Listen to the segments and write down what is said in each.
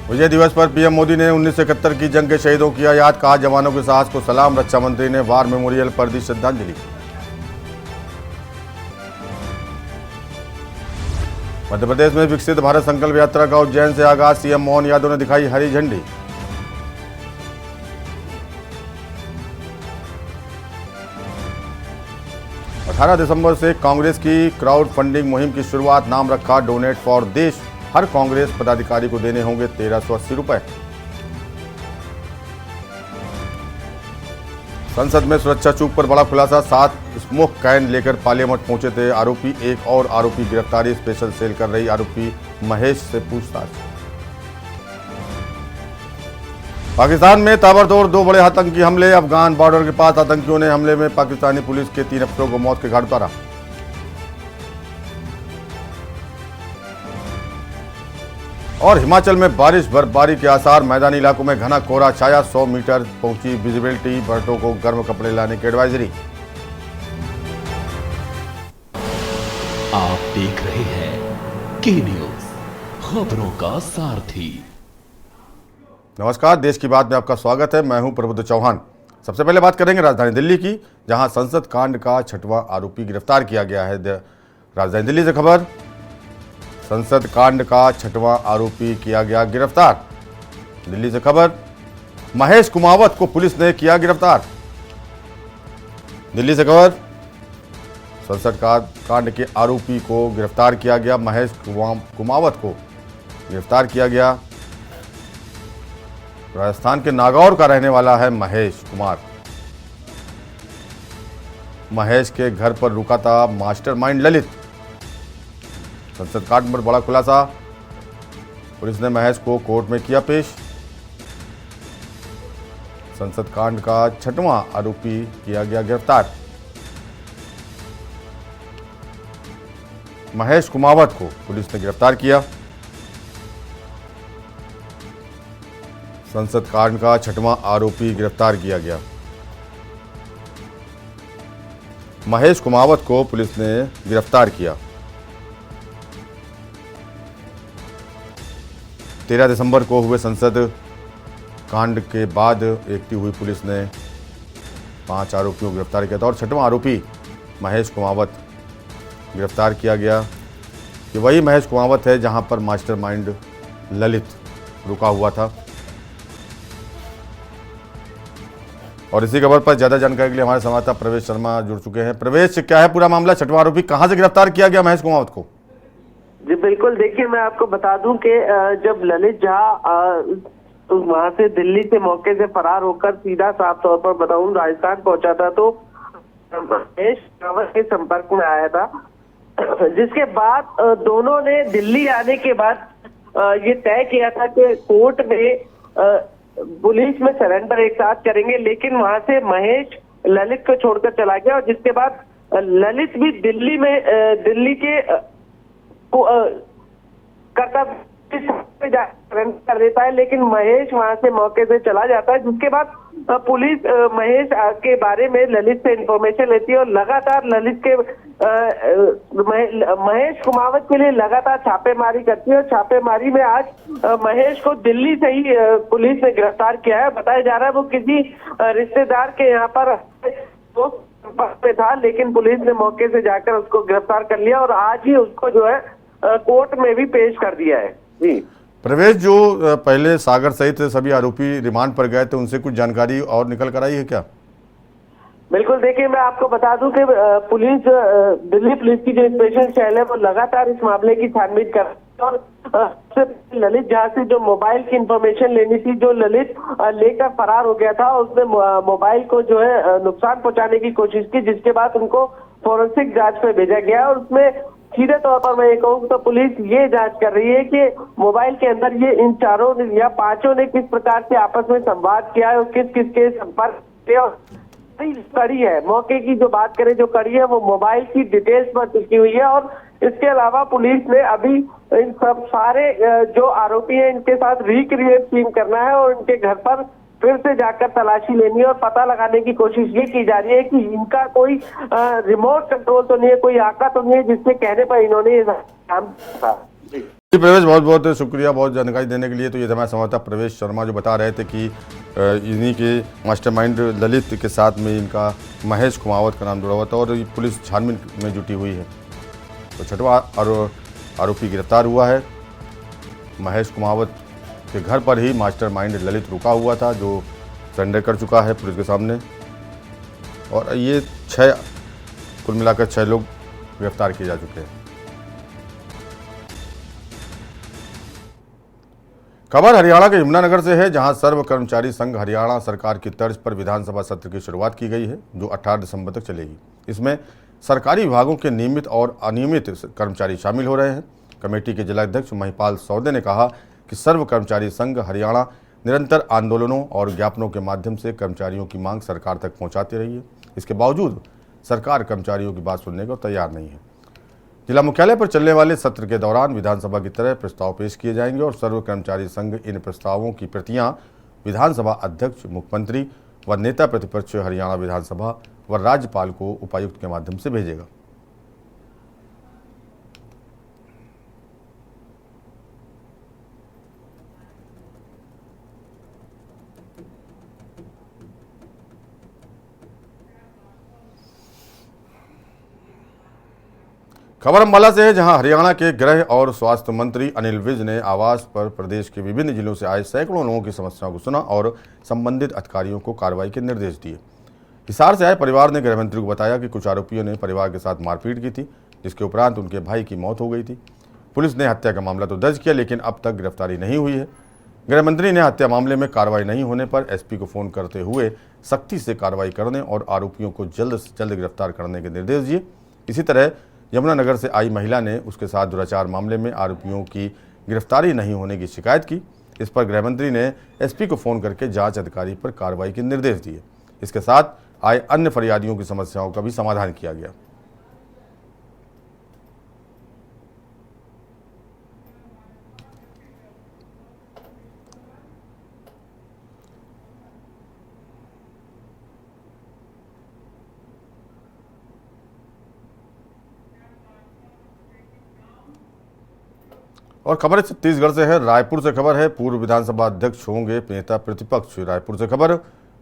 विजय दिवस पर पीएम मोदी ने 1971 की जंग के शहीदों किया याद, कहा जवानों के साहस को सलाम। रक्षा मंत्री ने वार मेमोरियल पर दी श्रद्धांजलि। मध्य प्रदेश में विकसित भारत संकल्प यात्रा का उज्जैन से आगाज, सीएम मोहन यादव ने दिखाई हरी झंडी। अठारह दिसंबर से कांग्रेस की क्राउड फंडिंग मुहिम की शुरुआत, नाम रखा डोनेट फॉर देश। हर कांग्रेस पदाधिकारी को देने होंगे 1380 रुपए। संसद में सुरक्षा चूक पर बड़ा खुलासा, 7 स्मोक कैन लेकर पार्लियामेंट पहुंचे थे आरोपी। एक और आरोपी गिरफ्तारी, स्पेशल सेल कर रही आरोपी महेश से पूछताछ। पाकिस्तान में ताबड़तोड़ 2 बड़े आतंकी हमले, अफगान बॉर्डर के पास आतंकियों ने हमले में पाकिस्तानी पुलिस के 3 अफसरों को मौत के घाट उतारा। और हिमाचल में बारिश बर्फबारी के आसार, मैदानी इलाकों में घना कोहरा छाया, 100 मीटर पहुंची विजिबिलिटी, बर्डों को गर्म कपड़े लाने की एडवाइजरी। आप देख रहे हैं के न्यूज, खबरों का सारथी। नमस्कार, देश की बात में आपका स्वागत है। मैं हूं प्रबुद्ध चौहान। सबसे पहले बात करेंगे राजधानी दिल्ली की, जहां संसद कांड का 6वां आरोपी गिरफ्तार किया गया है। राजधानी दिल्ली से खबर, संसद कांड का 6वां आरोपी किया गया गिरफ्तार। दिल्ली से खबर, महेश कुमावत को पुलिस ने किया गिरफ्तार। दिल्ली से खबर, संसद कांड के आरोपी को गिरफ्तार किया गया। महेश कुमावत को गिरफ्तार किया गया। राजस्थान के नागौर का रहने वाला है महेश कुमार। महेश के घर पर रुका था मास्टरमाइंड ललित। संसद कांड पर बड़ा खुलासा, पुलिस ने महेश को कोर्ट में किया पेश। संसद कांड का 6वां आरोपी किया गया गिरफ्तार। महेश कुमावत को पुलिस ने गिरफ्तार किया। संसद कांड का 6वां आरोपी गिरफ्तार किया गया। महेश कुमावत को पुलिस ने गिरफ्तार किया। 13 दिसंबर को हुए संसद कांड के बाद एकती हुई पुलिस ने 5 आरोपियों को गिरफ्तार किया था और 6वां आरोपी महेश कुमावत गिरफ्तार किया गया। कि वही महेश कुमावत है जहां पर मास्टरमाइंड ललित रुका हुआ था। और इसी खबर पर ज्यादा जानकारी के लिए हमारे संवाददाता प्रवेश शर्मा जुड़ चुके हैं। प्रवेश, क्या है पूरा मामला? 6वां आरोपी कहां से गिरफ्तार किया गया महेश कुमावत को? जी बिल्कुल, देखिए मैं आपको बता दूं कि जब ललित झा तो वहां से दिल्ली से मौके से फरार होकर सीधा साफ तौर पर बताऊं राजस्थान पहुंचा था, तो महेश कुमावत के संपर्क में आया था, जिसके बाद दोनों ने दिल्ली आने के बाद ये तय किया था कि कोर्ट में पुलिस में सरेंडर एक साथ करेंगे। लेकिन वहां से महेश ललित को छोड़कर चला गया और जिसके बाद ललित भी दिल्ली में दिल्ली के कर देता है, लेकिन महेश वहां से मौके से चला जाता है। जिसके बाद पुलिस महेश के बारे में ललित से इंफॉर्मेशन लेती है और लगातार ललित के महेश कुमावत के लिए लगातार छापेमारी करती है। और छापेमारी में आज महेश को दिल्ली से ही पुलिस ने गिरफ्तार किया है। बताया जा रहा है वो किसी रिश्तेदार के यहाँ पर में था, लेकिन पुलिस ने मौके से जाकर उसको गिरफ्तार कर लिया और आज ही उसको जो है कोर्ट में भी पेश कर दिया है। जी प्रवेश, जो पहले सागर सहित सभी आरोपी रिमांड पर गए थे, उनसे कुछ जानकारी और निकल कर आई है क्या? बिल्कुल, देखिए मैं आपको बता दूं कि पुलिस दिल्ली पुलिस की जो स्पेशल सेल है वो लगातार इस मामले की छानबीन कर रही है। और ललित झा से जो मोबाइल की इंफॉर्मेशन लेनी थी, जो ललित लेकर फरार हो गया था, उसने मोबाइल को जो है नुकसान पहुंचाने की कोशिश की, जिसके बाद उनको फॉरेंसिक जांच पे भेजा गया। और उसमें सीधे तौर पर मैं ये कहूँ तो पुलिस ये जांच कर रही है कि मोबाइल के अंदर ये इन चारों या 5 ने किस प्रकार से आपस में संवाद किया है और किस किस के संपर्क किया। और कड़ी है, मौके की जो बात करें, जो कड़ी है वो मोबाइल की डिटेल्स पर टिकी हुई है। और इसके अलावा पुलिस ने अभी इन सब सारे जो आरोपी हैं इनके साथ रिक्रिएट टीम करना है और इनके घर पर फिर से जाकर तलाशी लेनी है और पता लगाने की कोशिश ये की जा रही है कि इनका कोई रिमोट कंट्रोल तो नहीं है, कोई आका तो नहीं है जिसके कहने पर इन्होंने ये काम किया। जी प्रवेश, बहुत बहुत शुक्रिया बहुत जानकारी देने के लिए। तो ये हमारे संवाददाता प्रवेश शर्मा जो बता रहे थे कि इन्हीं के मास्टरमाइंड ललित के साथ में इनका महेश कुमावत का नाम जुड़ा हुआ था और ये पुलिस छानबीन में जुटी हुई है। तो छठवां आरोपी गिरफ्तार हुआ है। महेश कुमावत के घर पर ही मास्टरमाइंड ललित रुका हुआ था जो सरेंडर कर चुका है पुलिस के सामने। और ये कुल मिलाकर 6 लोग गिरफ्तार किए जा चुके हैं। खबर हरियाणा के यमुनानगर से है, जहां सर्व कर्मचारी संघ हरियाणा सरकार की तर्ज पर विधानसभा सत्र की शुरुआत की गई है जो 18 दिसंबर तक चलेगी। इसमें सरकारी विभागों के नियमित और अनियमित कर्मचारी शामिल हो रहे हैं। कमेटी के जिलाध्यक्ष महिपाल सौदे ने कहा कि सर्व कर्मचारी संघ हरियाणा निरंतर आंदोलनों और ज्ञापनों के माध्यम से कर्मचारियों की मांग सरकार तक पहुँचाती रही है। इसके बावजूद सरकार कर्मचारियों की बात सुनने को तैयार नहीं है। जिला मुख्यालय पर चलने वाले सत्र के दौरान विधानसभा की तरह प्रस्ताव पेश किए जाएंगे और सर्व कर्मचारी संघ इन प्रस्तावों की प्रतियां विधानसभा अध्यक्ष, मुख्यमंत्री व नेता प्रतिपक्ष हरियाणा विधानसभा व राज्यपाल को उपायुक्त के माध्यम से भेजेगा। खबर अम्बाला से है, जहां हरियाणा के गृह और स्वास्थ्य मंत्री अनिल विज ने आवास पर प्रदेश के विभिन्न जिलों से आए सैकड़ों लोगों की समस्याओं को सुना और संबंधित अधिकारियों को कार्रवाई के निर्देश दिए। हिसार से आए परिवार ने गृह मंत्री को बताया कि कुछ आरोपियों ने परिवार के साथ मारपीट की थी, जिसके उपरांत उनके भाई की मौत हो गई थी। पुलिस ने हत्या का मामला तो दर्ज किया, लेकिन अब तक गिरफ्तारी नहीं हुई है। गृह मंत्री ने हत्या मामले में कार्रवाई नहीं होने पर एसपी को फोन करते हुए सख्ती से कार्रवाई करने और आरोपियों को जल्द से जल्द गिरफ्तार करने के निर्देश दिए। इसी तरह यमुनानगर से आई महिला ने उसके साथ दुराचार मामले में आरोपियों की गिरफ्तारी नहीं होने की शिकायत की। इस पर गृहमंत्री ने एसपी को फोन करके जांच अधिकारी पर कार्रवाई के निर्देश दिए। इसके साथ आए अन्य फरियादियों की समस्याओं का भी समाधान किया गया। और खबर छत्तीसगढ़ से है, रायपुर से खबर है। पूर्व विधानसभा अध्यक्ष होंगे नेता प्रतिपक्ष। रायपुर से खबर,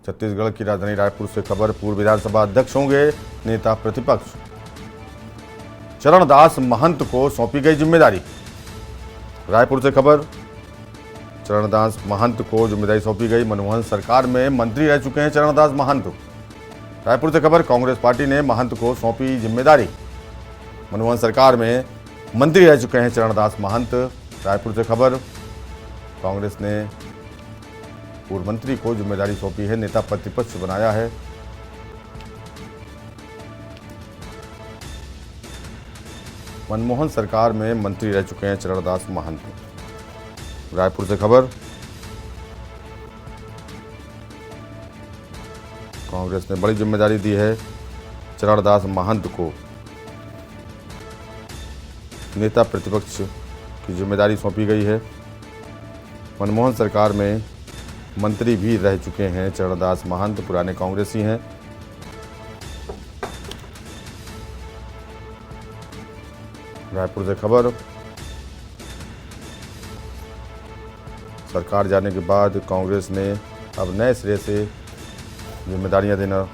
छत्तीसगढ़ की राजधानी रायपुर से खबर, पूर्व विधानसभा अध्यक्ष होंगे नेता प्रतिपक्ष। चरणदास महंत को सौंपी गई जिम्मेदारी। रायपुर से खबर, चरणदास महंत को जिम्मेदारी सौंपी गई। मनमोहन सरकार में मंत्री रह चुके हैं चरणदास महंत। रायपुर से खबर, कांग्रेस पार्टी ने महंत को सौंपी जिम्मेदारी। मनमोहन सरकार में मंत्री रह चुके हैं चरणदास महंत। रायपुर से खबर, कांग्रेस ने पूर्व मंत्री को जिम्मेदारी सौंपी है, नेता प्रतिपक्ष बनाया है। मनमोहन सरकार में मंत्री रह चुके हैं चरणदास महंत। रायपुर से खबर, कांग्रेस ने बड़ी जिम्मेदारी दी है चरणदास महंत को, नेता प्रतिपक्ष की जिम्मेदारी सौंपी गई है। मनमोहन सरकार में मंत्री भी रह चुके हैं चरणदास महंत, पुराने कांग्रेसी हैं। रायपुर से खबर, सरकार जाने के बाद कांग्रेस ने अब नए सिरे से जिम्मेदारियां देना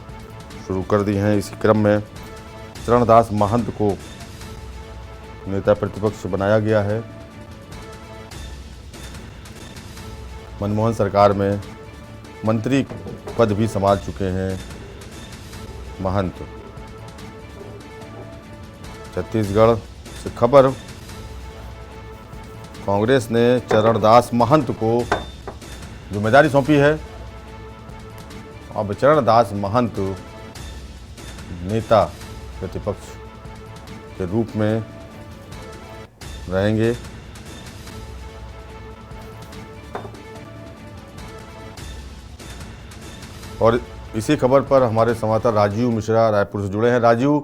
शुरू कर दी हैं। इसी क्रम में चरणदास महंत को नेता प्रतिपक्ष बनाया गया है। मनमोहन सरकार में मंत्री पद भी संभाल चुके हैं महंत। छत्तीसगढ़ से खबर, कांग्रेस ने चरणदास महंत को जिम्मेदारी सौंपी है। अब चरणदास महंत नेता प्रतिपक्ष के रूप में रहेंगे। और इसी खबर पर हमारे संवाददाता राजीव मिश्रा रायपुर से जुड़े हैं। राजीव,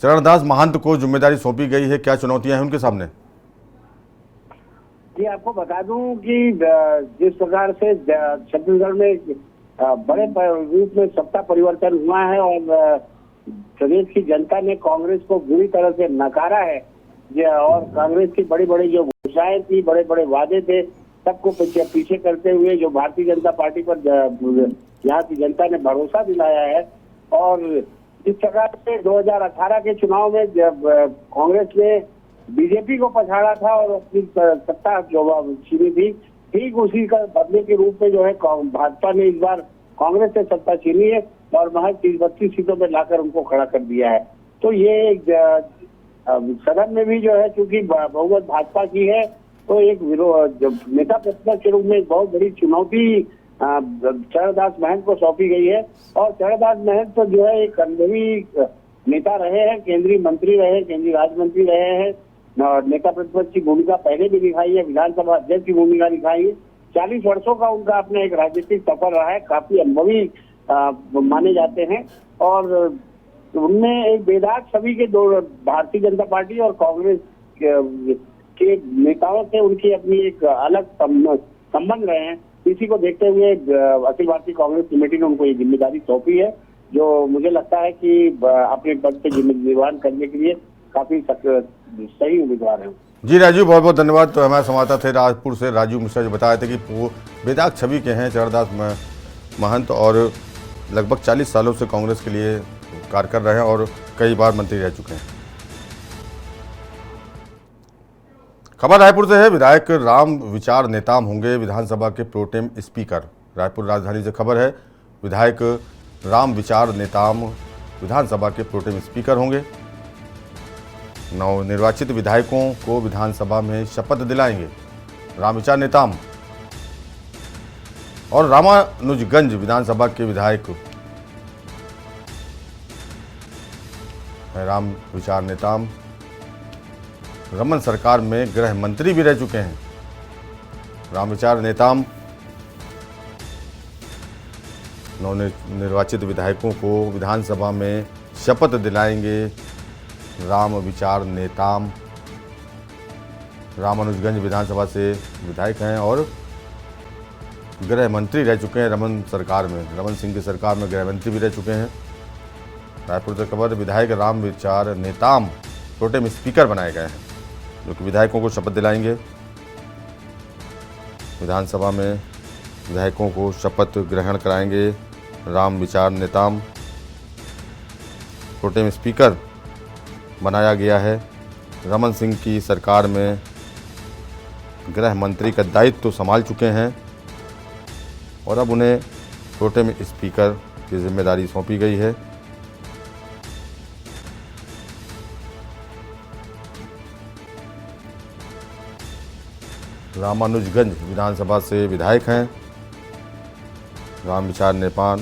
चरणदास महंत को जिम्मेदारी सौंपी गई है, क्या चुनौतियां हैं उनके सामने? जी, आपको बता दूं कि जिस प्रकार से छत्तीसगढ़ में बड़े रूप में सत्ता परिवर्तन हुआ है और प्रदेश की जनता ने कांग्रेस को बुरी तरह से नकारा है, और कांग्रेस की बड़ी बड़ी जो घोषणाएं थी, बड़े बड़े वादे थे, सबको पीछे करते हुए जो भारतीय जनता पार्टी पर यहाँ की जनता ने भरोसा दिलाया है। और जिस प्रकार से 2018 के चुनाव में जब कांग्रेस ने बीजेपी को पछाड़ा था और अपनी सत्ता जो छीनी थी, ठीक उसी का बदले के रूप में जो है भाजपा ने इस बार कांग्रेस से सत्ता छीनी है और महज 30-32 सीटों में लाकर उनको खड़ा कर दिया है। तो ये सदन में भी जो है चूंकि बहुमत भाजपा की है, तो एक नेता प्रतिपक्ष के रूप में एक बहुत बड़ी चुनौती चरणदास महंत को सौंपी गई है। और चरणदास महंत तो जो है एक अनुभवी नेता रहे हैं, केंद्रीय मंत्री रहे, केंद्रीय राज्य मंत्री रहे हैं, नेता प्रतिपक्ष की भूमिका पहले भी निभाई है, विधानसभा अध्यक्ष की भूमिका निभाई है। 40 वर्षों का उनका अपना एक राजनीतिक सफर रहा है, काफी अनुभवी माने जाते हैं। और उनमें एक बेदाग छवि के दो भारतीय जनता पार्टी और कांग्रेस के नेताओं से उनकी अपनी एक अलग संबंध रहे हैं। इसी को देखते हुए अखिल भारतीय कांग्रेस कमेटी ने उनको ये जिम्मेदारी सौंपी है, जो मुझे लगता है कि अपने पद पे निर्वहन करने के लिए काफी सही उम्मीदवार हैं। जी राजू, बहुत बहुत धन्यवाद। तो हमारे संवाददाता थे राजपुर से राजू मिश्रा, जो बताए थे कि वो बेदाग छवि के हैं चरणदास महंत और लगभग 40 सालों से कांग्रेस के लिए कार्य कर रहे हैं और कई बार मंत्री रह चुके हैं। खबर रायपुर से है। विधायक राम विचार नेताम होंगे विधानसभा के प्रोटेम स्पीकर। रायपुर राजधानी से खबर है, विधायक राम विचार नेताम विधानसभा के प्रोटेम स्पीकर होंगे। नवनिर्वाचित विधायकों को विधानसभा में शपथ दिलाएंगे राम विचार नेताम। और रामानुजगंज विधानसभा के विधायक राम विचार नेताम रमन सरकार में गृह मंत्री भी रह चुके हैं। राम विचार नेताम नवनिर्वाचित विधायकों को विधानसभा में शपथ दिलाएंगे राम विचार नेताम। रामानुजगंज विधानसभा से विधायक हैं और गृह मंत्री रह चुके हैं रमन सरकार में, रमन सिंह की सरकार में गृह मंत्री भी रह चुके हैं। रायपुर से खबर, विधायक राम विचार नेताम प्रोटेम स्पीकर बनाए गए हैं, जो कि विधायकों को शपथ दिलाएंगे। विधानसभा में विधायकों को शपथ ग्रहण कराएंगे राम विचार नेताम। प्रोटेम स्पीकर बनाया गया है। रमन सिंह की सरकार में गृह मंत्री का दायित्व तो संभाल चुके हैं और अब उन्हें प्रोटेम स्पीकर की जिम्मेदारी सौंपी गई है। रामानुजगंज विधानसभा से विधायक हैं राम विचार नेताम।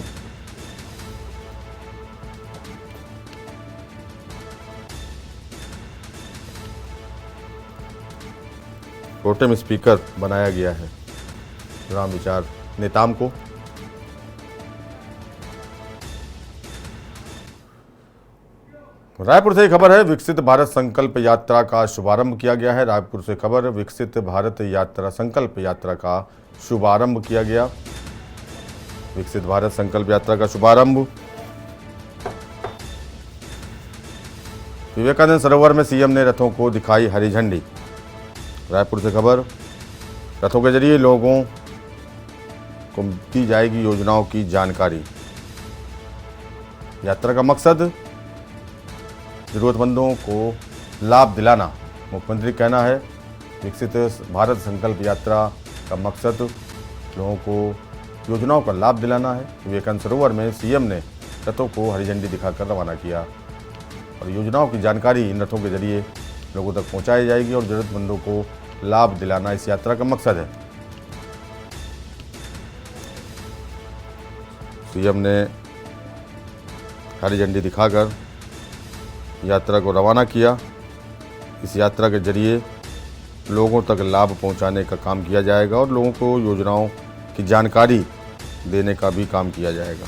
प्रोटेम स्पीकर बनाया गया है राम विचार नेताम को। रायपुर से खबर है, विकसित भारत संकल्प यात्रा का शुभारंभ किया गया है। रायपुर से खबर, विकसित भारत यात्रा संकल्प यात्रा का शुभारंभ किया गया। विकसित भारत संकल्प यात्रा का शुभारंभ विवेकानंद सरोवर में सीएम ने रथों को दिखाई हरी झंडी। रायपुर से खबर, रथों के जरिए लोगों को दी जाएगी योजनाओं की जानकारी। यात्रा का मकसद जरूरतमंदों को लाभ दिलाना, मुख्यमंत्री का कहना है। विकसित भारत संकल्प यात्रा का मकसद लोगों को योजनाओं का लाभ दिलाना है। विवेकानंद सरोवर में सीएम ने रथों को हरी झंडी दिखाकर रवाना किया और योजनाओं की जानकारी इन रथों के जरिए लोगों तक पहुंचाई जाएगी और जरूरतमंदों को लाभ दिलाना इस यात्रा का मकसद है। सीएम ने हरी झंडी दिखाकर यात्रा को रवाना किया। इस यात्रा के जरिए लोगों तक लाभ पहुंचाने का काम किया जाएगा और लोगों को योजनाओं की जानकारी देने का भी काम किया जाएगा।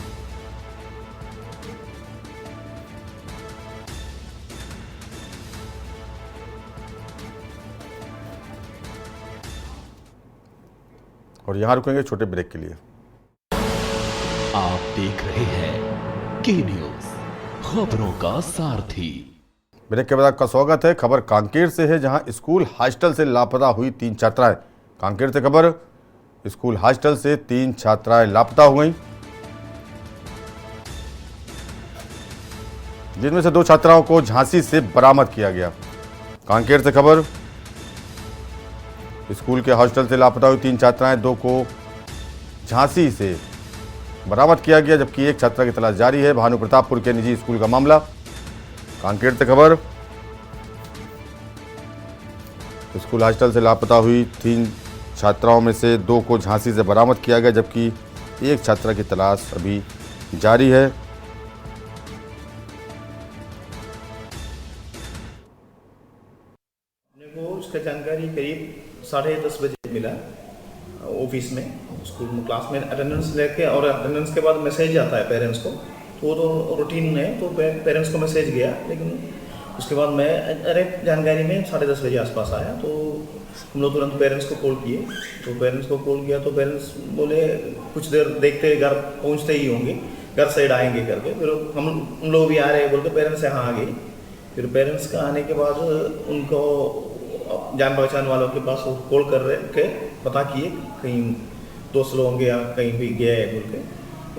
और यहाँ रुकेंगे छोटे ब्रेक के लिए। आप देख रहे हैं के न्यूज़, खबरों का सारथी। ब्रेक के बाद आपका स्वागत है। खबर कांकेर से है, जहां स्कूल हॉस्टल से लापता हुई 3 छात्राएं। कांकेर से खबर, स्कूल हॉस्टल से 3 छात्राएं लापता हो गईं, जिनमें से 2 छात्राओं को झांसी से बरामद किया गया। कांकेर से खबर, स्कूल के हॉस्टल से लापता हुई 3 छात्राएं, 2 को झांसी से बरामद किया गया, जबकि 1 छात्रा की तलाश जारी है। भानु प्रतापपुर के निजी स्कूल का मामला। कांकेर से खबर, स्कूल हॉस्टल से लापता हुई 3 छात्राओं में से 2 को झांसी से बरामद किया गया, जबकि 1 छात्रा की तलाश अभी जारी है। को उसका जानकारी करीब 10:30 बजे मिला ऑफिस में, स्कूल में क्लास में अटेंडेंस लेके, और अटेंडेंस के बाद मैसेज आता है पेरेंट्स को, तो रूटीन है, तो पेरेंट्स को मैसेज गया। लेकिन उसके बाद मैं डायरेक्ट जानकारी में 10:30 बजे आसपास आया, तो हम लोग तुरंत पेरेंट्स को कॉल किए। तो पेरेंट्स को कॉल किया तो पेरेंट्स बोले कुछ देर देखते घर पहुंचते ही होंगे, घर साइड आएंगे करके। फिर हम लोग भी आ रहे हैं बोल के पेरेंट्स यहाँ आ गए। फिर पेरेंट्स का आने के बाद उनको जान पहचान वालों के पास कॉल कर रहे के पता किए कहीं दोस्त लोग होंगे या कहीं भी गए है बोल के।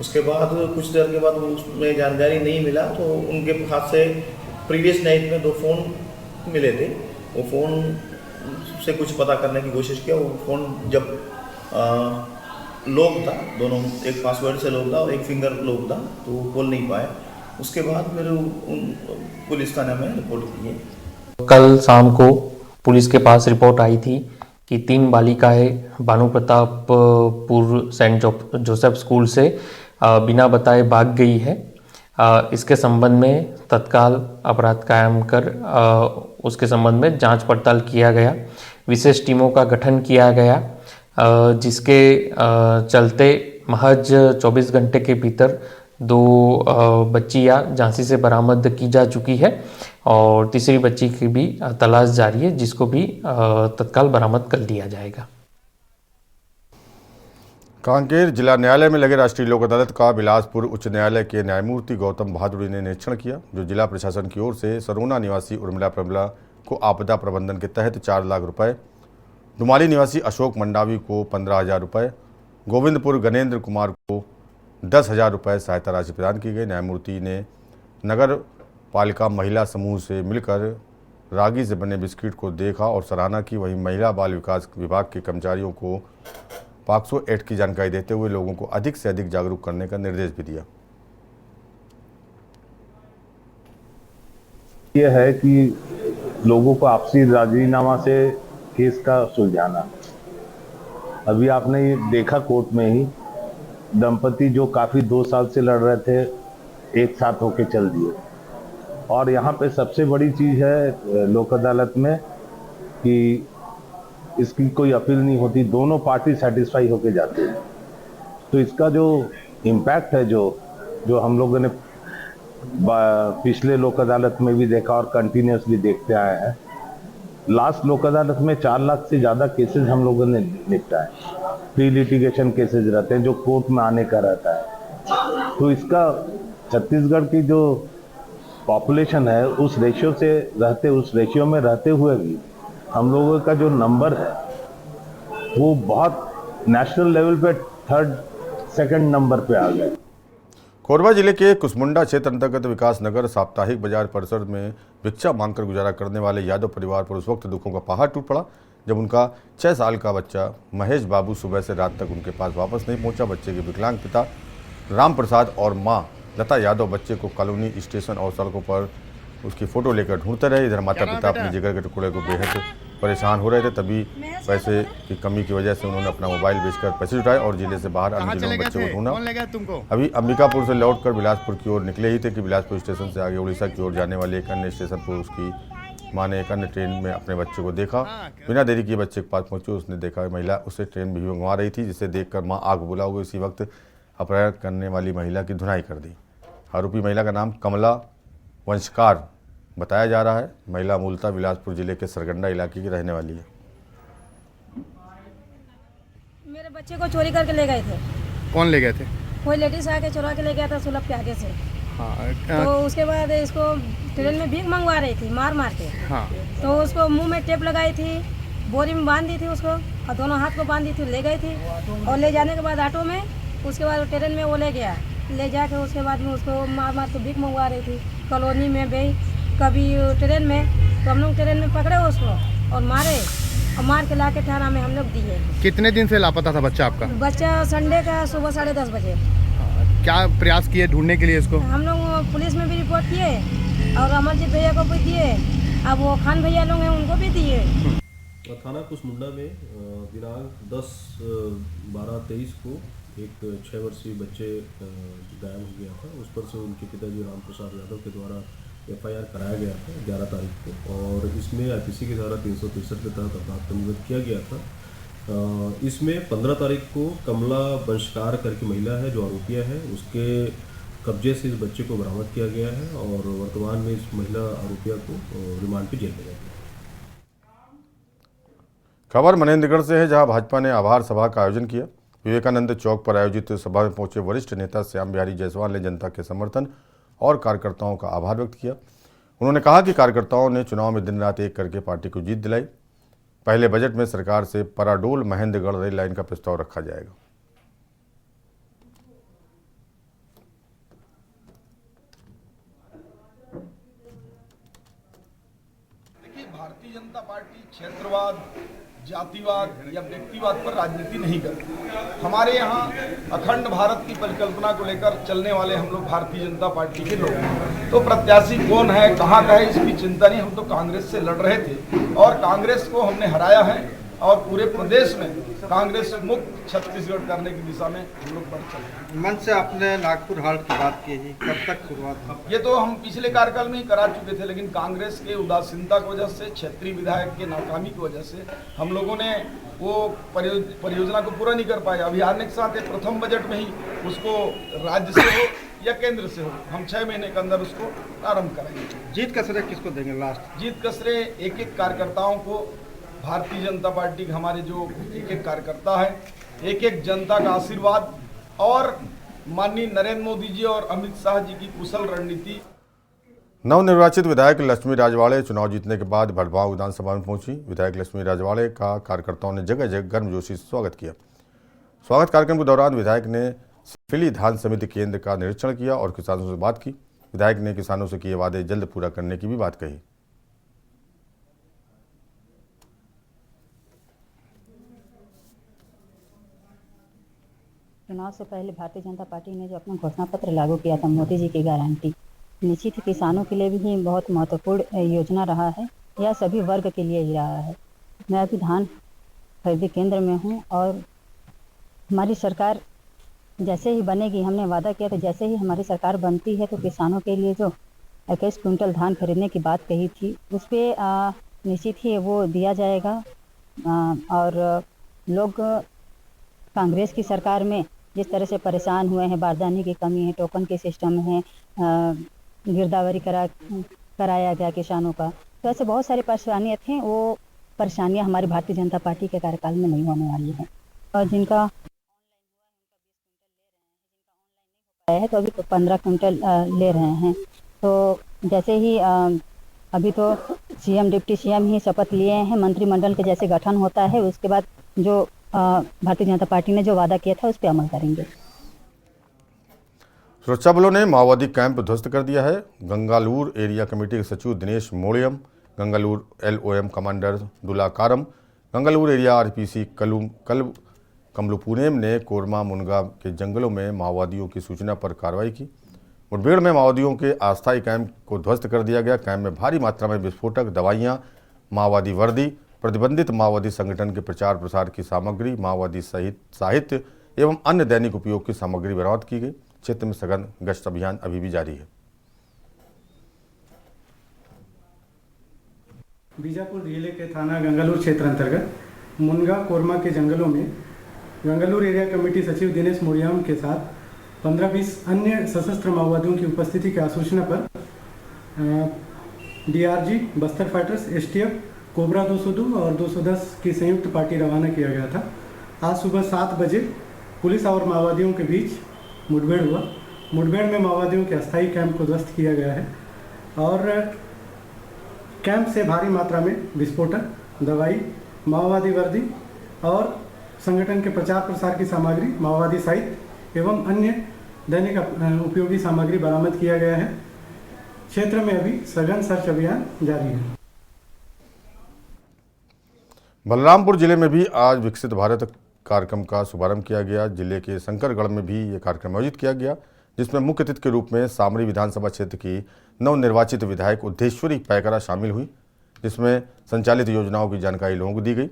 उसके बाद कुछ देर के बाद उसमें जानकारी नहीं मिला, तो उनके हाथ से प्रीवियस नाइट में 2 फ़ोन मिले थे। वो फ़ोन से कुछ पता करने की कोशिश किया। वो फ़ोन जब लॉक था, दोनों, एक पासवर्ड से लॉक था और एक फिंगर लॉक था, तो वो खोल नहीं पाए। उसके बाद फिर पुलिस थाने में रिपोर्ट की है। कल शाम को पुलिस के पास रिपोर्ट आई थी कि 3 बालिकाएं Bhanu Pratappur saint Joseph school से बिना बताए भाग गई है। इसके संबंध में तत्काल अपराध कायम कर उसके संबंध में जांच पड़ताल किया गया। विशेष टीमों का गठन किया गया, जिसके चलते महज 24 घंटे के भीतर 2 बच्चियां झांसी से बरामद की जा चुकी है और तीसरी बच्ची की भी तलाश जारी है, जिसको भी तत्काल बरामद कर लिया जाएगा। कांकेर जिला न्यायालय में लगे राष्ट्रीय लोक अदालत का बिलासपुर उच्च न्यायालय के न्यायमूर्ति गौतम बहादुरी ने निरीक्षण किया, जो जिला प्रशासन की ओर से सरोना निवासी उर्मिला प्रमिला को आपदा प्रबंधन के तहत 4 लाख रुपए, डुमाली निवासी अशोक मंडावी को 15,000 रुपए, गोविंदपुर गणेंद्र कुमार को 10,000 रुपए सहायता राशि प्रदान की गई। न्यायमूर्ति ने नगर पालिका महिला समूह से मिलकर रागी से बने बिस्किट को देखा और सराहना की। वहीं महिला बाल विकास विभाग के कर्मचारियों को पॉक्सो एक्ट की जानकारी देते हुए लोगों को अधिक से अधिक जागरूक करने का निर्देश भी दिया। यह है कि लोगों को आपसी राजीनामा से केस का सुलझाना। अभी आपने ये देखा कोर्ट में ही दंपति जो काफी 2 साल से लड़ रहे थे, एक साथ होके चल दिए। और यहाँ पे सबसे बड़ी चीज है लोक अदालत में कि इसकी कोई अपील नहीं होती, दोनों पार्टी सेटिस्फाई होके जाते हैं। तो इसका जो इम्पैक्ट है, जो हम लोगों ने पिछले लोक अदालत में भी देखा और कंटिन्यूसली देखते आए हैं, लास्ट लोक अदालत में 4 लाख से ज़्यादा केसेस हम लोगों ने निपटाए। प्री लिटिगेशन केसेस रहते हैं जो कोर्ट में आने का रहता है। तो इसका छत्तीसगढ़ की जो पॉपुलेशन है उस रेशियो में रहते हुए भी हम लोगों का जो नंबर है वो बहुत नेशनल लेवल पे 3rd, 2nd नंबर पे आ गए। कोरबा जिले के कुसमुंडा क्षेत्र अंतर्गत विकास नगर साप्ताहिक बाजार परिसर में भिक्षा मांगकर गुजारा करने वाले यादव परिवार पर उस वक्त दुखों का पहाड़ टूट पड़ा जब उनका 6 साल का बच्चा महेश बाबू सुबह से रात तक उनके पास वापस नहीं पहुंचा। बच्चे के विकलांग पिता राम प्रसाद और मां लता यादव बच्चे को कॉलोनी, स्टेशन और सड़कों पर उसकी फ़ोटो लेकर ढूंढते रहे। इधर माता पिता अपने जिगर के टुकड़े को बेहद परेशान हो रहे थे। तभी पैसे की कमी की वजह से उन्होंने अपना मोबाइल बेचकर पैसे जुटाए और जिले से बाहर अन्य जिलों में बच्चे को ढूंढा। अभी अंबिकापुर से लौटकर बिलासपुर की ओर निकले ही थे कि बिलासपुर स्टेशन से आगे उड़ीसा की ओर जाने वाले एक अन्य स्टेशन पर उसकी मां ने एक अन्य ट्रेन में अपने बच्चे को देखा। बिना देरी किए बच्चे के पास पहुंची। उसने देखा महिला उसे ट्रेन भी मंगवा रही थी, जिसे देखकर मां आग बुला हो गई। इसी वक्त अपहरण करने वाली महिला की धुनाई कर दी। आरोपी महिला का नाम कमला वंशकार बताया जा रहा है। महिला मूलतः बिलासपुर जिले के सरगंडा इलाके की रहने वाली है। मेरे बच्चे को चोरी करके ले गए थे। कौन ले गए थे? कोई लेडीज आके चुरा के ले गया था सुलभ के आगे से। हाँ तो उसके बाद इसको ट्रेन में भीख मंगवा रही थी मार मार के। हाँ तो उसको मुंह में टेप लगाई थी, बोरी में बांध दी थी उसको और दोनों हाथ को बांध दी थी, ले गई थी। और ले जाने के बाद ऑटो में, उसके बाद ट्रेन में वो ले गया, ले जाके उसके बाद में उसको मार मार के भीख मंगवा रही थी। कॉलोनी में गई, कभी ट्रेन में, तो हम लोग ट्रेन में पकड़े उसको और मारे, और मार के ला के थाना में हम लोग दिए। कितने दिन से लापता था बच्चा आपका? बच्चा संडे का सुबह 10:30 बजे। क्या प्रयास किए ढूंढने के लिए इसको? हम लोग पुलिस में भी रिपोर्ट किए और अमरजीत भैया को भी दिए, अब वो खान भैया लोग हैं उनको भी दिए। थाना कुसमुंडा में दिनांक 10/12/23 को एक 6 वर्षीय बच्चे गायब हो गया था। उस पर से उनके पिताजी राम प्रसाद यादव के द्वारा FIR कराया गया था 11 तारीख को, और इसमें IPC की धारा 363 के तहत अपराध पंजीबद्ध किया गया था। इसमें 15 तारीख को कमला वंशकार करके महिला है जो आरोपिया है, उसके कब्जे से इस बच्चे को बरामद किया गया है और वर्तमान में इस महिला आरोपिया को रिमांड पे जेल में गया। खबर मनेंद्रगढ़ से है, जहां भाजपा ने आभार सभा का आयोजन किया। विवेकानंद चौक पर आयोजित सभा में पहुंचे वरिष्ठ नेता श्याम बिहारी जायसवाल ने जनता के समर्थन और कार्यकर्ताओं का आभार व्यक्त किया। उन्होंने कहा कि कार्यकर्ताओं ने चुनाव में दिन रात एक करके पार्टी को जीत दिलाई। पहले बजट में सरकार से पराडोल महेंद्रगढ़ रेल लाइन का प्रस्ताव रखा जाएगा। देखिए, भारतीय जनता पार्टी क्षेत्रवाद, जातिवाद या व्यक्तिवाद पर राजनीति नहीं करती। हमारे यहाँ अखंड भारत की परिकल्पना को लेकर चलने वाले हम लोग भारतीय जनता पार्टी के लोग हैं। तो प्रत्याशी कौन है, कहाँ का है, इसकी चिंता नहीं। हम तो कांग्रेस से लड़ रहे थे और कांग्रेस को हमने हराया है और पूरे प्रदेश में कांग्रेस मुक्त छत्तीसगढ़ करने की दिशा में हम लोग बढ़ चले हैं। मन से आपने नागपुर हाल्ट की बात की थी, कब तक शुरुआत हुई? ये तो हम पिछले कार्यकाल में ही करा चुके थे, लेकिन कांग्रेस के उदासीनता की वजह से, क्षेत्रीय विधायक के नाकामी की वजह से हम लोगों ने वो परियोजना को पूरा नहीं कर पाए। अभी आने के साथ प्रथम बजट में ही उसको राज्य से हो या केंद्र से हो, हम 6 महीने के अंदर उसको प्रारंभ कराएंगे। जीत का श्रेय किसको देंगे? लास्ट जीत का श्रेय एक एक कार्यकर्ताओं को, भारतीय जनता पार्टी के हमारे जो एक एक कार्यकर्ता है, एक एक जनता का आशीर्वाद और माननीय नरेंद्र मोदी जी और अमित शाह जी की कुशल रणनीति। नवनिर्वाचित विधायक लक्ष्मी राजवाड़े चुनाव जीतने के बाद भटगांव विधानसभा में पहुंची। विधायक लक्ष्मी राजवाड़े का कार्यकर्ताओं ने जगह जगह गर्मजोशी से स्वागत किया। स्वागत कार्यक्रम के दौरान विधायक ने सिफिली धान समिति केंद्र का निरीक्षण किया और किसानों से बात की। विधायक ने किसानों से किए वादे जल्द पूरा करने की भी बात कही। चुनाव से पहले भारतीय जनता पार्टी ने जो अपना घोषणा पत्र लागू किया था, मोदी जी की गारंटी, निश्चित ही किसानों के लिए भी बहुत महत्वपूर्ण योजना रहा है। यह सभी वर्ग के लिए ही रहा है। मैं अभी धान खरीदी केंद्र में हूं और हमारी सरकार जैसे ही बनेगी, हमने वादा किया था जैसे ही हमारी सरकार बनती है तो किसानों के लिए जो 21 क्विंटल धान खरीदने की बात कही थी उस पर निश्चित ही वो दिया जाएगा। और लोग कांग्रेस की सरकार में जिस तरह से परेशान हुए हैं, बारदाने की कमी है, टोकन के सिस्टम है, गिरदावरी कराया गया किसानों का, तो ऐसे बहुत सारी परेशानियाँ थी। वो परेशानियाँ हमारी भारतीय जनता पार्टी के कार्यकाल में नहीं होने वाली हैं। और जिनका है तो अभी तो 15 क्विंटल ले रहे हैं। तो जैसे ही अभी तो CM डिप्टी CM ही शपथ लिए हैं, मंत्रिमंडल के जैसे गठन होता है उसके बाद जो भारतीय जनता पार्टी ने जो वादा किया था उस पर अमल करेंगे। सुरक्षा बलों ने माओवादी कैंप ध्वस्त कर दिया है। गंगालूर एरिया कमेटी के सचिव Dinesh Modiyam, Gangalur LOM commander Dulakaram, Gangalur area RPC Kamlupunem ने कोरमा मुनगा के जंगलों में माओवादियों की सूचना पर कार्रवाई की। मुठभेड़ में माओवादियों के अस्थायी कैंप को ध्वस्त कर दिया गया। कैंप में भारी मात्रा में विस्फोटक, दवाइयां, माओवादी वर्दी, प्रतिबंधित माओवादी संगठन के प्रचार प्रसार की सामग्री, माओवादी साहित्य एवं अन्य दैनिक उपयोग की सामग्री बरामद की गई। क्षेत्र में सघन गश्त अभियान अभी भी जारी है। बीजापुर जिले के थाना गंगालूर क्षेत्र अंतर्गत मुनगा कोरमा के जंगलों में गंगालूर एरिया कमेटी सचिव दिनेश मोड़ियाम के साथ 15-20 अन्य सशस्त्र माओवादियों की उपस्थिति की आसूचना पर DRG, Bastar fighters, STF, cobra 202 और 210 की संयुक्त पार्टी रवाना किया गया था। आज सुबह 7 बजे पुलिस और माओवादियों के बीच मुठभेड़ हुआ मुठभेड़ में माओवादियों के अस्थायी कैंप को ध्वस्त किया गया है और कैंप से भारी मात्रा में विस्फोटक, दवाई, माओवादी वर्दी और संगठन के प्रचार प्रसार की सामग्री, माओवादी साहित्य एवं अन्य दैनिक उपयोगी सामग्री बरामद किया गया है। क्षेत्र में अभी सघन सर्च अभियान जारी है। बलरामपुर जिले में भी आज विकसित भारत कार्यक्रम का शुभारंभ किया गया। जिले के शंकरगढ़ में भी ये कार्यक्रम आयोजित किया गया, जिसमें मुख्य अतिथि के रूप में सामरी विधानसभा क्षेत्र की नवनिर्वाचित विधायक उद्धेश्वरी पैकरा शामिल हुई, जिसमें संचालित योजनाओं की जानकारी लोगों को दी गई।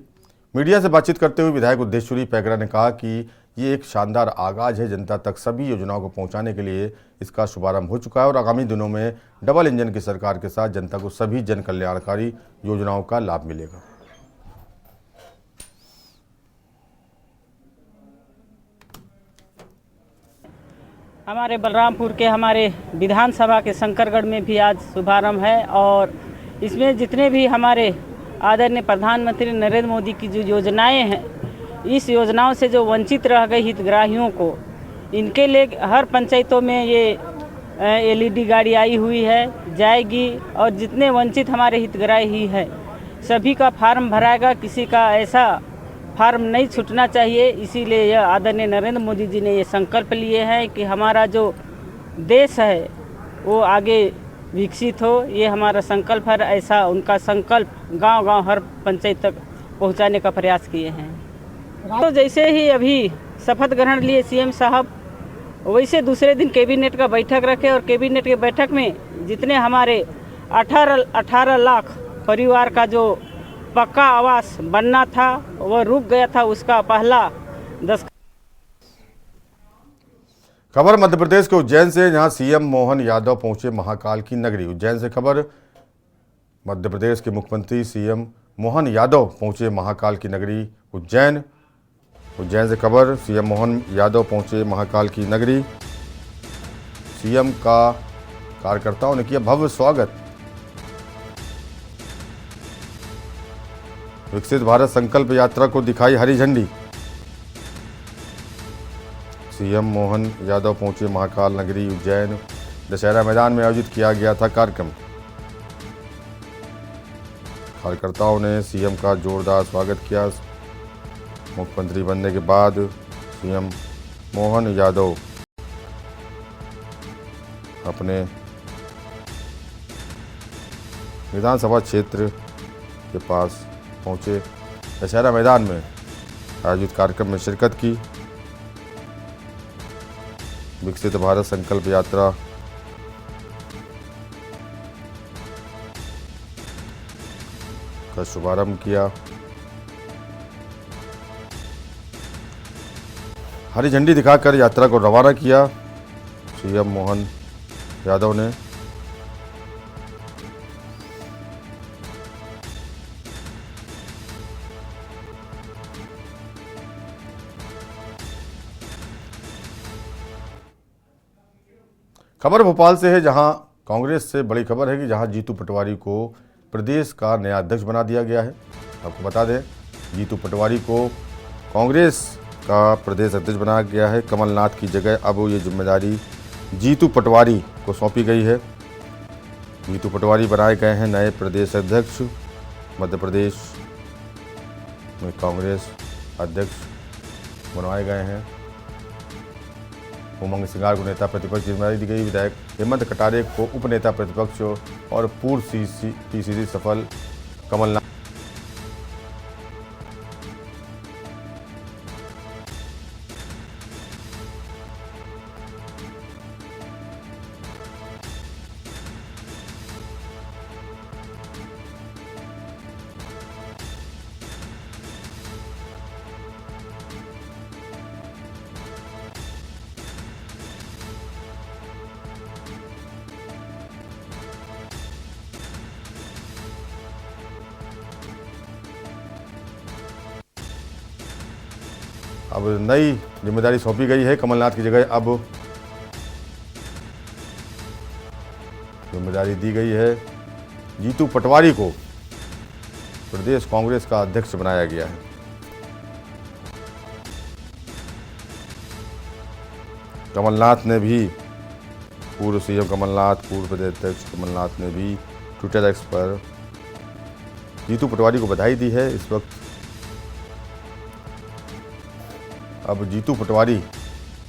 मीडिया से बातचीत करते हुए विधायक उद्धेश्वरी पैकरा ने कहा कि ये एक शानदार आगाज है। जनता तक सभी योजनाओं को पहुंचाने के लिए इसका शुभारंभ हो चुका है और आगामी दिनों में डबल इंजन की सरकार के साथ जनता को सभी जन कल्याणकारी योजनाओं का लाभ मिलेगा। हमारे बलरामपुर के हमारे विधानसभा के शंकरगढ़ में भी आज शुभारंभ है और इसमें जितने भी हमारे आदरणीय प्रधानमंत्री नरेंद्र मोदी की जो योजनाएं हैं, इस योजनाओं से जो वंचित रह गए हितग्राहियों को, इनके लिए हर पंचायतों में ये एलईडी गाड़ी आई हुई है, जाएगी और जितने वंचित हमारे हितग्राही हैं सभी का फार्म भराएगा। किसी का ऐसा फार्म नहीं छूटना चाहिए। इसीलिए यह आदरणीय नरेंद्र मोदी जी ने ये संकल्प लिए हैं कि हमारा जो देश है वो आगे विकसित हो, ये हमारा संकल्प है। ऐसा उनका संकल्प गांव-गांव हर पंचायत तक पहुंचाने का प्रयास किए हैं। तो जैसे ही अभी शपथ ग्रहण लिए सीएम साहब, वैसे दूसरे दिन कैबिनेट का बैठक रखे और कैबिनेट के बैठक में जितने हमारे 18 लाख परिवार का जो पक्का आवास बनना था वह रुक गया था, उसका पहला 10। खबर मध्य प्रदेश के उज्जैन से, जहां सीएम मोहन यादव पहुंचे महाकाल की नगरी। उज्जैन से खबर, मध्य प्रदेश के मुख्यमंत्री सीएम मोहन यादव पहुंचे महाकाल की नगरी उज्जैन। उज्जैन से खबर, सीएम मोहन यादव पहुंचे महाकाल की नगरी। सीएम का कार्यकर्ताओं ने किया भव्य स्वागत। विकसित भारत संकल्प यात्रा को दिखाई हरी झंडी। सीएम मोहन यादव पहुंचे महाकाल नगरी उज्जैन। दशहरा मैदान में आयोजित किया गया था कार्यक्रम। कार्यकर्ताओं ने सीएम का जोरदार स्वागत किया। मुख्यमंत्री बनने के बाद सीएम मोहन यादव अपने विधानसभा क्षेत्र के पास पहुंचे। दशहरा मैदान में आयोजित कार्यक्रम में शिरकत की। विकसित भारत संकल्प यात्रा का शुभारंभ किया। हरी झंडी दिखाकर यात्रा को रवाना किया सीएम मोहन यादव ने। खबर भोपाल से है, जहां कांग्रेस से बड़ी खबर है कि जहां जीतू पटवारी को प्रदेश का नया अध्यक्ष बना दिया गया है। आपको बता दें, जीतू पटवारी को कांग्रेस का प्रदेश अध्यक्ष बनाया गया है। कमलनाथ की जगह अब ये जिम्मेदारी जीतू पटवारी को सौंपी गई है। जीतू पटवारी बनाए गए हैं नए प्रदेश अध्यक्ष। मध्य प्रदेश में कांग्रेस अध्यक्ष बनवाए गए हैं। उमंग सिंगार को नेता प्रतिपक्ष जिम्मेदारी दी गई। विधायक हेमंत कटारे को उपनेता प्रतिपक्ष और पूर्व पीसीसी सफल कमलनाथ अब नई जिम्मेदारी सौंपी गई है। कमलनाथ की जगह अब जिम्मेदारी दी गई है जीतू पटवारी को। प्रदेश कांग्रेस का अध्यक्ष बनाया गया है। कमलनाथ ने भी पूर्व सीएम कमलनाथ, पूर्व प्रदेश अध्यक्ष कमलनाथ ने भी ट्विटर एक्स पर जीतू पटवारी को बधाई दी है। इस वक्त अब जीतू पटवारी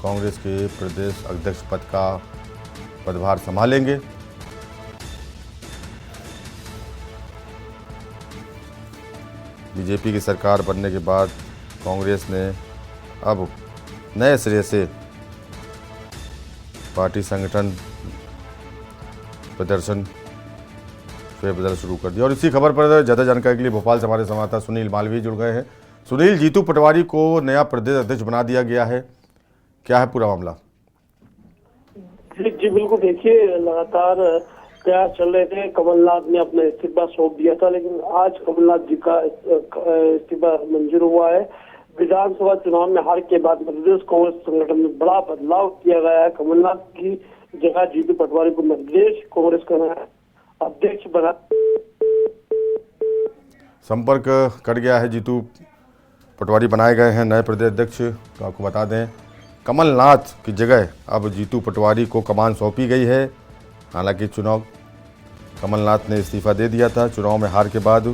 कांग्रेस के प्रदेश अध्यक्ष पद का पदभार संभालेंगे। बीजेपी की सरकार बनने के बाद कांग्रेस ने अब नए सिरे से पार्टी संगठन प्रदर्शन फेरबदल शुरू कर दिया। और इसी खबर पर ज़्यादा जानकारी के लिए भोपाल से हमारे संवाददाता सुनील मालवीय जुड़ गए हैं। सुनील, जीतू पटवारी को नया प्रदेश अध्यक्ष बना दिया गया है, क्या है पूरा मामला? जी बिल्कुल, देखिए लगातार प्रयास चल रहे थे। कमलनाथ ने अपना इस्तीफा सौंप दिया था, लेकिन आज कमलनाथ जी का इस्तीफा मंजूर हुआ है। विधानसभा चुनाव में हार के बाद मध्यप्रदेश कांग्रेस संगठन में बड़ा बदलाव किया गया है। कमलनाथ की जगह जीतू पटवारी को मध्यप्रदेश कांग्रेस का अध्यक्ष बना। संपर्क कट गया है। जीतू पटवारी बनाए गए हैं नए प्रदेश अध्यक्ष। तो आपको बता दें, कमलनाथ की जगह अब जीतू पटवारी को कमान सौंपी गई है। हालांकि चुनाव कमलनाथ ने इस्तीफा दे दिया था चुनाव में हार के बाद,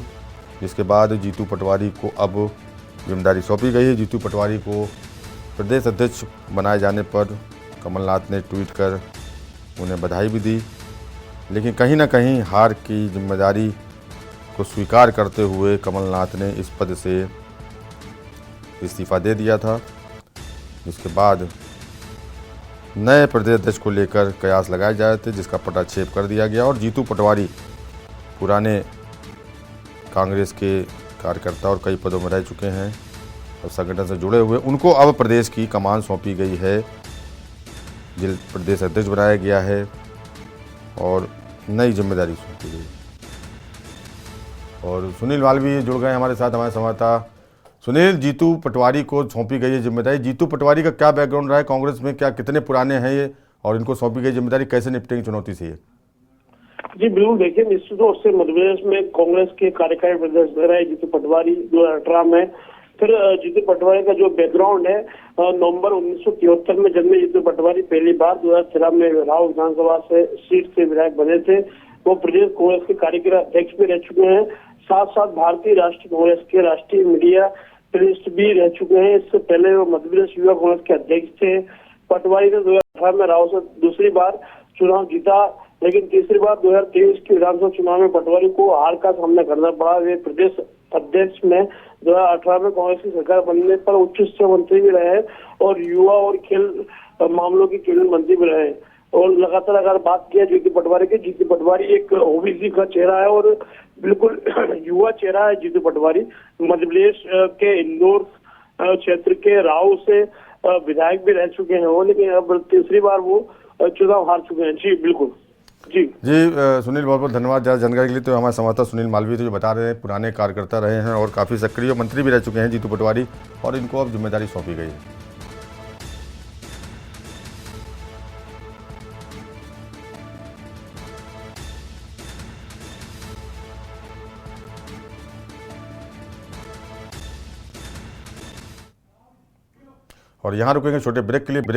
जिसके बाद जीतू पटवारी को अब जिम्मेदारी सौंपी गई है। जीतू पटवारी को प्रदेश अध्यक्ष बनाए जाने पर कमलनाथ ने ट्वीट कर उन्हें बधाई भी दी, लेकिन कहीं ना कहीं हार की जिम्मेदारी को स्वीकार करते हुए कमलनाथ ने इस पद से इस्तीफा दे दिया था, जिसके बाद नए प्रदेश अध्यक्ष को लेकर कयास लगाए जा रहे थे, जिसका पटाक्षेप कर दिया गया। और जीतू पटवारी पुराने कांग्रेस के कार्यकर्ता और कई पदों में रह चुके हैं और संगठन से जुड़े हुए, उनको अब प्रदेश की कमान सौंपी गई है, जिला प्रदेश अध्यक्ष बनाया गया है और नई जिम्मेदारी सौंपी गई। और सुनील मालवीय जुड़ गए हमारे साथ, हमारे संवाददाता। सुनील, जीतू पटवारी को सौंपी गई है जिम्मेदारी। जीतू पटवारी का क्या बैकग्राउंड रहा है कांग्रेस में, क्या कितने पुराने हैं ये, और इनको सौंपी गई जिम्मेदारी कैसे निपटेंगे चुनौती से ये? जी बिल्कुल, देखिए निश्चित रूप से मध्य प्रदेश में कांग्रेस के कार्यकारी प्रदेश रहे जीतू पटवारी 2018 में। फिर जीतू पटवारी का जो बैकग्राउंड है, नवंबर 1973 में जन्मे जीतू पटवारी पहली बार 2013 में राव विधानसभा से सीट से विधायक बने थे। वो प्रदेश कांग्रेस के कार्यकारी अध्यक्ष भी रह चुके हैं, साथ साथ भारतीय राष्ट्रीय कांग्रेस के राष्ट्रीय मीडिया प्रेसिडेंट भी रह चुके हैं। इससे पहले वो मध्य प्रदेश युवा कांग्रेस के अध्यक्ष थे। पटवारी ने 2018 में राव से दूसरी बार चुनाव जीता, लेकिन तीसरी बार 2023 के विधानसभा चुनाव में पटवारी को हार का सामना करना पड़ा। वे प्रदेश अध्यक्ष में 2018 में कांग्रेस की सरकार बनने पर उच्च शिक्षा मंत्री भी रहे और युवा और खेल मामलों के केंद्रीय मंत्री भी रहे। और लगातार अगर बात किया जीतू पटवारी की, जीतू पटवारी एक ओबीसी का चेहरा है और बिल्कुल युवा चेहरा है जीतू पटवारी। मध्य प्रदेश के इंदौर क्षेत्र के राव से विधायक भी रह चुके हैं वो, लेकिन अब तीसरी बार वो चुनाव हार चुके हैं। जी बिल्कुल। जी सुनील, बहुत बहुत धन्यवाद ज़्यादा जानकारी के लिए। तो हमारे संवाददाता सुनील मालवीय जो बता रहे हैं, पुराने कार्यकर्ता रहे हैं और काफ़ी सक्रिय मंत्री भी रह चुके हैं जीतू पटवारी, और इनको अब जिम्मेदारी सौंपी गई है। और यहाँ रुकेंगे छोटे ब्रेक के लिए।